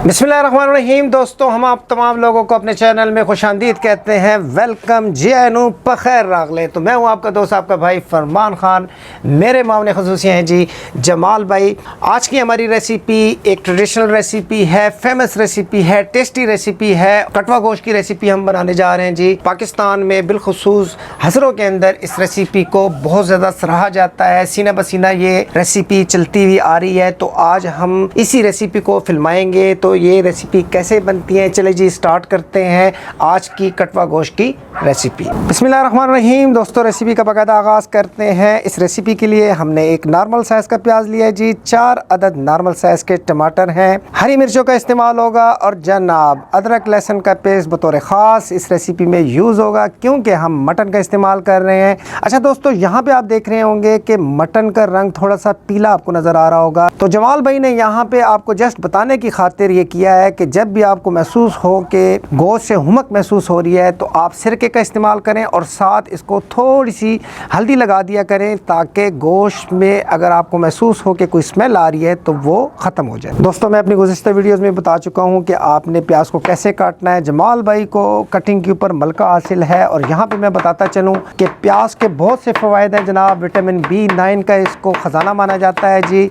बिस्मिल्लाहिर्रहमानिर्रहीम। दोस्तों, हम आप तमाम लोगों को अपने चैनल में खुशामदीद कहते हैं। वेलकम जी आनू पखैर रागले। तो मैं हूं आपका दोस्त, आपका भाई फरमान खान। मेरे मामले खसूसी हैं जी जमाल भाई। आज की हमारी रेसिपी एक ट्रेडिशनल रेसिपी है, फेमस रेसिपी है, टेस्टी रेसिपी है। कटवा गोश्त की रेसिपी हम बनाने जा रहे हैं जी। पाकिस्तान में बिलखुसूस हज़रों के अंदर इस रेसिपी को बहुत ज़्यादा सराहा जाता है। सीना बसीना ये रेसिपी चलती हुई आ रही है। तो आज हम इसी रेसिपी को फिल्माएंगे। तो ये रेसिपी कैसे बनती है, चले जी स्टार्ट करते हैं आज की कटवा गोश्त की रेसिपी। बिस्मिल्लाहिर्रहमानिर्रहीम। दोस्तों, रेसिपी का बाकायदा आगाज़ करते हैं। इस रेसिपी के लिए हमने एक नॉर्मल साइज़ का प्याज लिया है जी, 4 अदद नॉर्मल साइज़ के टमाटर हैं, हरी मिर्चों का इस्तेमाल होगा और जनाब अदरक लहसुन का पेस्ट बतौर ख़ास इस रेसिपी में यूज़ होगा क्योंकि हम मटन का इस्तेमाल कर रहे हैं। अच्छा दोस्तों, यहाँ पे आप देख रहे होंगे कि मटन का रंग थोड़ा सा पीला आपको नज़र आ रहा होगा। तो जमाल भाई ने यहाँ पे आपको जस्ट बताने की खातिर ये किया है कि जब भी आपको महसूस हो कि गोश्त से हुमक महसूस हो रही है तो आप सिरके का इस्तेमाल करें और साथ इसको थोड़ी सी हल्दी लगा दिया करें ताकि गोश्त में अगर आपको महसूस हो कि कोई स्मेल आ रही है तो वो ख़त्म हो जाए। दोस्तों, मैं अपनी गुज़िश्ता वीडियोज़ में बता चुका हूँ कि आपने प्याज को कैसे काटना है। जमाल भाई को कटिंग के ऊपर मलका हासिल है और यहाँ पर मैं बताता चलूँ कि प्याज के बहुत से फ़वाइद हैं जनाब। विटामिन B9 का इसको ख़जाना माना जाता है जी,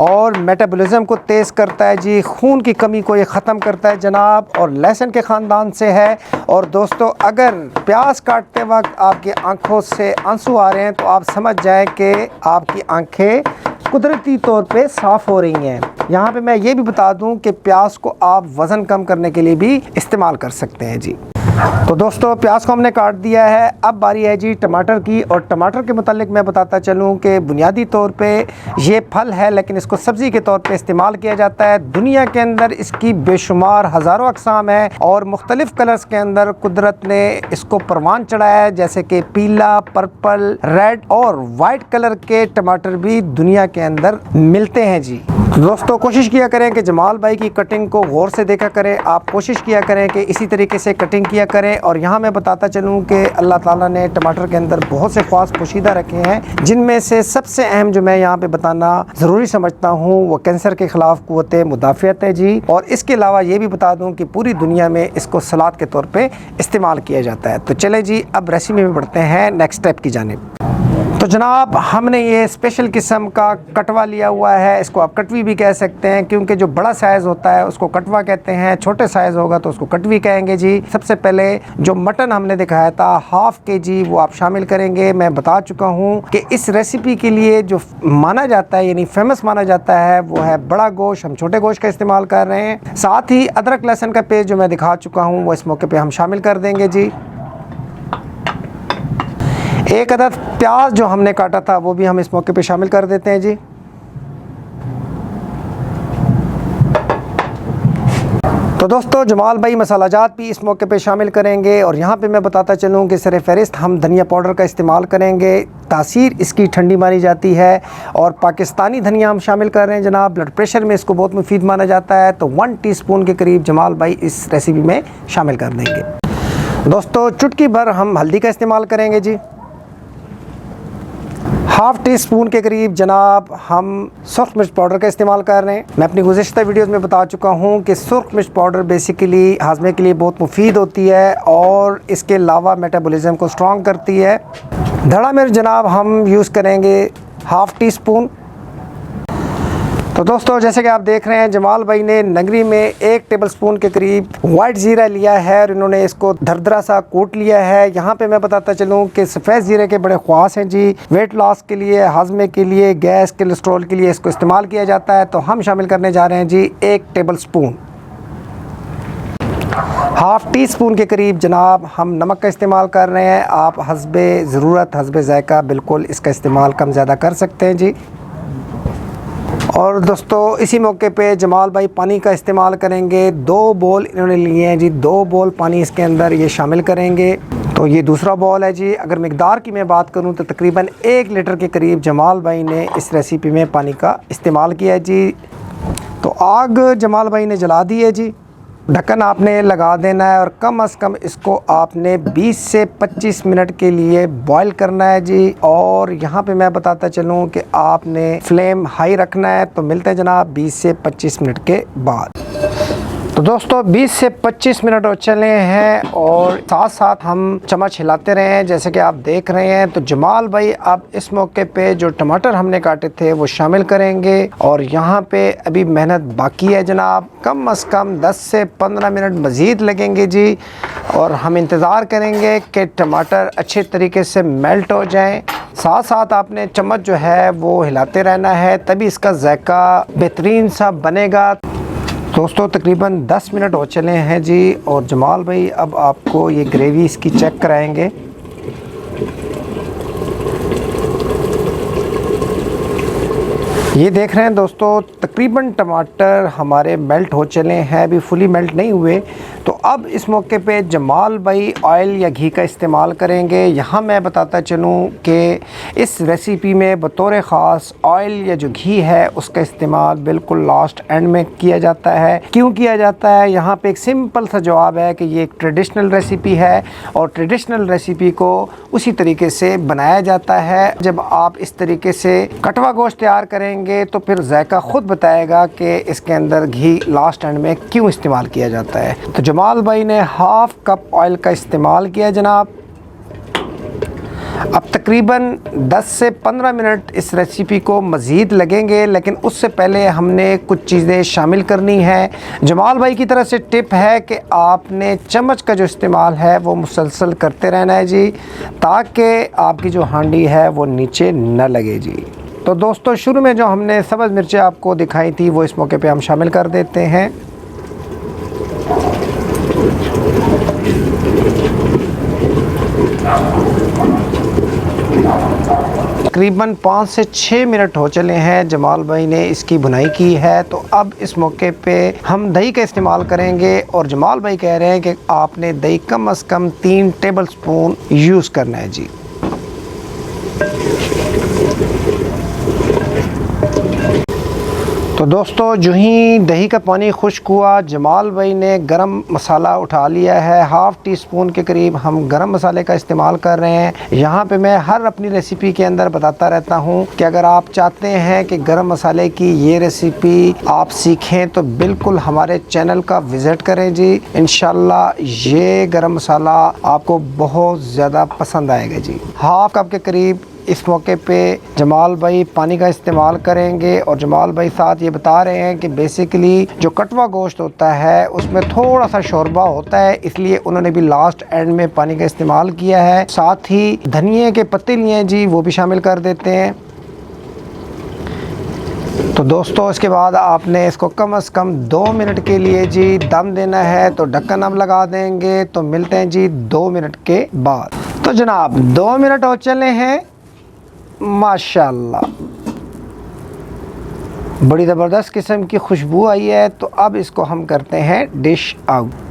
और मेटाबॉलिज्म को तेज़ करता है जी, खून की कमी को ये ख़त्म करता है जनाब, और लहसुन के ख़ानदान से है। और दोस्तों, अगर प्याज काटते वक्त आपकी आंखों से आंसू आ रहे हैं तो आप समझ जाएं कि आपकी आंखें कुदरती तौर पे साफ़ हो रही हैं। यहाँ पे मैं ये भी बता दूँ कि प्याज को आप वज़न कम करने के लिए भी इस्तेमाल कर सकते हैं जी। तो दोस्तों, प्याज को हमने काट दिया है। अब बारी है जी टमाटर की। और टमाटर के मुतालिक मैं बताता चलूँ कि बुनियादी तौर पे ये फल है लेकिन इसको सब्ज़ी के तौर पे इस्तेमाल किया जाता है। दुनिया के अंदर इसकी बेशुमार हज़ारों अक़साम है और मुख्तलिफ़ कलर्स के अंदर कुदरत ने इसको परवान चढ़ाया है, जैसे कि पीला, पर्पल, रेड और वाइट कलर के टमाटर भी दुनिया के अंदर मिलते हैं जी। दोस्तों, कोशिश किया करें कि जमाल भाई की कटिंग को गौर से देखा करें। आप कोशिश किया करें कि इसी तरीके से कटिंग किया करें। और यहाँ मैं बताता चलूँ कि अल्लाह ताला ने टमाटर के अंदर बहुत से ख़ास पोशीदा रखे हैं, जिनमें से सबसे अहम जो मैं यहाँ पे बताना ज़रूरी समझता हूँ वो कैंसर के ख़िलाफ़ क़ुव्वत मुदाफ़ियत है जी। और इसके अलावा ये भी बता दूँ कि पूरी दुनिया में इसको सलाद के तौर पर इस्तेमाल किया जाता है। तो चले जी, अब रेसिपी में बढ़ते हैं नेक्स्ट स्टेप की जानिब। तो जनाब, हमने ये स्पेशल किस्म का कटवा लिया हुआ है। इसको आप कटवी भी कह सकते हैं क्योंकि जो बड़ा साइज़ होता है उसको कटवा कहते हैं, छोटे साइज़ होगा तो उसको कटवी कहेंगे जी। सबसे पहले जो मटन हमने दिखाया था ½ kg वो आप शामिल करेंगे। मैं बता चुका हूँ कि इस रेसिपी के लिए जो माना जाता है यानी फेमस माना जाता है वो है बड़ा गोश्त। हम छोटे गोश्त का इस्तेमाल कर रहे हैं। साथ ही अदरक लहसुन का पेस्ट जो मैं दिखा चुका हूँ वो इस मौके पर हम शामिल कर देंगे जी। एक अदद प्याज जो हमने काटा था वो भी हम इस मौके पे शामिल कर देते हैं जी। तो दोस्तों, जमाल भाई मसाला जात भी इस मौके पे शामिल करेंगे। और यहाँ पे मैं बताता चलूँ कि सर फहरिस्त हम धनिया पाउडर का इस्तेमाल करेंगे। तासीर इसकी ठंडी मानी जाती है और पाकिस्तानी धनिया हम शामिल कर रहे हैं जनाब। ब्लड प्रेशर में इसको बहुत मुफीद माना जाता है। तो 1 टीस्पून के करीब जमाल भाई इस रेसिपी में शामिल कर देंगे। दोस्तों, चुटकी भर हम हल्दी का इस्तेमाल करेंगे जी। ½ टीस्पून के करीब जनाब हम सुर्ख मिर्च पाउडर का इस्तेमाल कर रहे हैं। मैं अपनी गुज़िश्ता वीडियोज़ में बता चुका हूँ कि सुर्ख मिर्च पाउडर बेसिकली हाजमे के लिए बहुत मुफीद होती है और इसके अलावा मेटाबॉलिज्म को स्ट्रॉन्ग करती है। धड़ा मिर्च जनाब हम यूज़ करेंगे ½ टीस्पून। तो दोस्तों, जैसे कि आप देख रहे हैं जमाल भाई ने नगरी में 1 टेबलस्पून के करीब वाइट ज़ीरा लिया है और इन्होंने इसको दरदरा सा कूट लिया है। यहाँ पे मैं बताता चलूँ कि सफ़ेद ज़ीरे के बड़े ख़ास हैं जी। वेट लॉस के लिए, हाजमे के लिए, गैस, कोलेस्ट्रॉल के लिए इसको इस्तेमाल किया जाता है। तो हम शामिल करने जा रहे हैं जी 1 टेबलस्पून। ½ टीस्पून के करीब जनाब हम नमक का इस्तेमाल कर रहे हैं। आप हस्बे ज़रूरत, हस्बे ज़ायक़ा बिल्कुल इसका इस्तेमाल कम ज़्यादा कर सकते हैं जी। और दोस्तों, इसी मौके पे जमाल भाई पानी का इस्तेमाल करेंगे। 2 बॉल इन्होंने लिए हैं जी, 2 बॉल पानी इसके अंदर ये शामिल करेंगे। तो ये दूसरा बॉल है जी। अगर मिकदार की मैं बात करूं तो तकरीबन 1 लीटर के करीब जमाल भाई ने इस रेसिपी में पानी का इस्तेमाल किया है जी। तो आग जमाल भाई ने जला दी है जी। ढक्कन आपने लगा देना है और कम से कम इसको आपने 20 से 25 मिनट के लिए बॉईल करना है जी। और यहाँ पे मैं बताता चलूँ कि आपने फ्लेम हाई रखना है। तो मिलते हैं जनाब 20 से 25 मिनट के बाद। तो दोस्तों 20 से 25 मिनट हो चले हैं और साथ साथ हम चम्मच हिलाते रहे हैं जैसे कि आप देख रहे हैं। तो जमाल भाई अब इस मौके पे जो टमाटर हमने काटे थे वो शामिल करेंगे और यहाँ पे अभी मेहनत बाकी है जनाब। कम से कम 10 से 15 मिनट मज़ीद लगेंगे जी और हम इंतज़ार करेंगे कि टमाटर अच्छे तरीके से मेल्ट हो जाएँ। साथ साथ आपने चम्मच जो है वो हिलाते रहना है, तभी इसका जायका बेहतरीन सा बनेगा। दोस्तों तकरीबन 10 मिनट हो चले हैं जी और जमाल भाई अब आपको ये ग्रेवी इसकी चेक कराएंगे। ये देख रहे हैं दोस्तों तकरीबन टमाटर हमारे मेल्ट हो चले हैं, अभी फुली मेल्ट नहीं हुए। तो अब इस मौके पे जमाल भाई ऑयल या घी का इस्तेमाल करेंगे। यहाँ मैं बताता चलूँ कि इस रेसिपी में बतौर ख़ास ऑयल या जो घी है उसका इस्तेमाल बिल्कुल लास्ट एंड में किया जाता है। क्यों किया जाता है? यहाँ पे एक सिंपल सा जवाब है कि ये एक ट्रेडिशनल रेसिपी है और ट्रेडिशनल रेसिपी को उसी तरीके से बनाया जाता है। जब आप इस तरीके से कटवा गोश्त तैयार करेंगे तो फिर जायका ख़ुद बताएगा कि इसके अंदर घी लास्ट एंड में क्यों इस्तेमाल किया जाता है। तो जमाल भाई ने हाफ़ कप ऑयल का इस्तेमाल किया जनाब। अब तकरीबन 10 से 15 मिनट इस रेसिपी को मज़ीद लगेंगे, लेकिन उससे पहले हमने कुछ चीज़ें शामिल करनी है। जमाल भाई की तरफ से टिप है कि आपने चम्मच का जो इस्तेमाल है वो मुसलसल करते रहना है जी, ताकि आपकी जो हांडी है वो नीचे न लगे जी। तो दोस्तों शुरू में जो हमने सब्ज़ मिर्चें आपको दिखाई थी वो इस मौके पे हम शामिल कर देते हैं। तकरीबन 5 से 6 मिनट हो चले हैं जमाल भाई ने इसकी भुनाई की है। तो अब इस मौके पे हम दही का इस्तेमाल करेंगे और जमाल भाई कह रहे हैं कि आपने दही कम से कम 3 टेबल स्पून यूज़ करना है जी। तो दोस्तों जो ही दही का पानी खुश्क हुआ जमाल भाई ने गरम मसाला उठा लिया है। हाफ़ टी स्पून के करीब हम गरम मसाले का इस्तेमाल कर रहे हैं। यहाँ पे मैं हर अपनी रेसिपी के अंदर बताता रहता हूँ कि अगर आप चाहते हैं कि गरम मसाले की ये रेसिपी आप सीखें तो बिल्कुल हमारे चैनल का विज़िट करें जी। इंशाल्लाह ये गरम मसाला आपको बहुत ज़्यादा पसंद आएगा जी। हाफ़ कप के करीब इस मौके पे जमाल भाई पानी का इस्तेमाल करेंगे और जमाल भाई साथ ये बता रहे हैं कि बेसिकली जो कटवा गोश्त होता है उसमें थोड़ा सा शोरबा होता है, इसलिए उन्होंने भी लास्ट एंड में पानी का इस्तेमाल किया है। साथ ही धनिए के पत्ते लिए जी वो भी शामिल कर देते हैं। तो दोस्तों इसके बाद आपने इसको कम से कम 2 मिनट के लिए जी दम देना है। तो ढक्कन हम लगा देंगे। तो मिलते हैं जी 2 मिनट के बाद। तो जनाब 2 मिनट हो चले हैं, माशाल्लाह बड़ी ज़बरदस्त किस्म की खुशबू आई है। तो अब इसको हम करते हैं डिश आउट।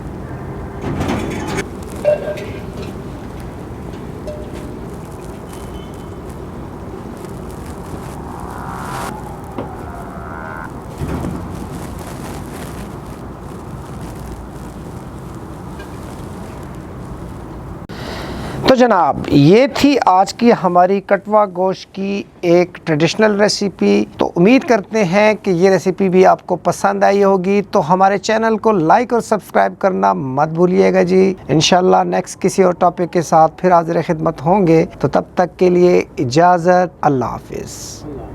तो जनाब ये थी आज की हमारी कटवा गोश्त की एक ट्रेडिशनल रेसिपी। तो उम्मीद करते हैं कि ये रेसिपी भी आपको पसंद आई होगी। तो हमारे चैनल को लाइक और सब्सक्राइब करना मत भूलिएगा जी। इंशाल्लाह नेक्स्ट किसी और टॉपिक के साथ फिर हाज़िर खिदमत होंगे। तो तब तक के लिए इजाज़त, अल्लाह हाफिज़।